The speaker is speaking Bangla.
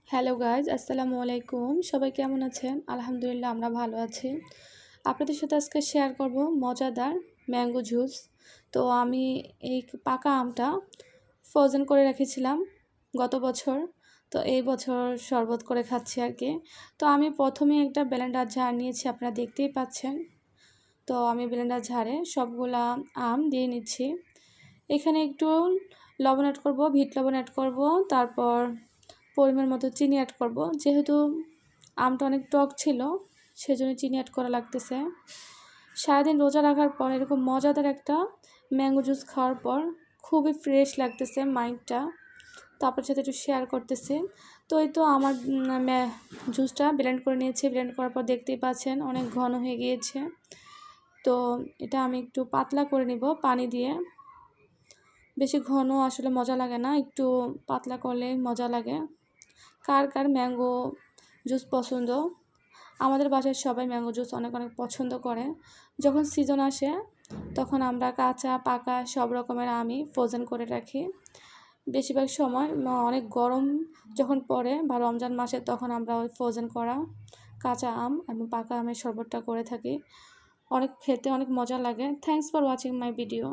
হ্যালো গাইজ, আসসালামু আলাইকুম। সবাই কেমন আছেন? আলহামদুলিল্লাহ, আমরা ভালো আছি। আপনাদের সাথে আজকে শেয়ার করব মজাদার ম্যাঙ্গো জুস। তো আমি এই পাকা আমটা ফ্রোজেন করে রেখেছিলাম গত বছর। তো এই বছর শরবত করে খাচ্ছি আর কি। তো আমি প্রথমে একটা ব্লেন্ডার জার নিয়েছি, আপনারা দেখতেই পাচ্ছেন। তো আমি ব্লেন্ডার জারে সবগুলা আম দিয়ে নিচ্ছি। এখানে একটু লবণ অ্যাড করব, বিট লবণ অ্যাড করব, তারপর পরিমাণ মতো চিনি অ্যাড করব। যেহেতু আমটা অনেক টক ছিল, সেজন্য চিনি অ্যাড করা লাগতেছে। সারাদিন রোজা রাখার পর এরকম মজাদার একটা ম্যাঙ্গো জুস খাওয়ার পর খুবই ফ্রেশ লাগতেছে মাইন্ডটা। তো আপনার সাথে একটু শেয়ার করতেছি। তো এই তো আমার জুসটা ব্লেন্ড করে নিয়েছি। ব্লেন্ড করার পর দেখতেই পাচ্ছেন অনেক ঘন হয়ে গিয়েছে। তো এটা আমি একটু পাতলা করে নিব পানি দিয়ে। বেশি ঘন আসলে মজা লাগে না, একটু পাতলা করলে মজা লাগে। কার কার ম্যাঙ্গো জুস পছন্দ? আমাদের বাসায় সবাই ম্যাঙ্গো জুস অনেক অনেক পছন্দ করে। যখন সিজন আসে তখন আমরা কাঁচা পাকা সব রকমের আমই ফ্রোজেন করে রাখি। বেশিরভাগ সময় অনেক গরম যখন পড়ে বা রমজান মাসে তখন আমরা ওই ফ্রোজেন করা কাঁচা আম এবং পাকা আমের শরবতটা করে থাকি। খেতে অনেক মজা লাগে। Thanks for watching my video.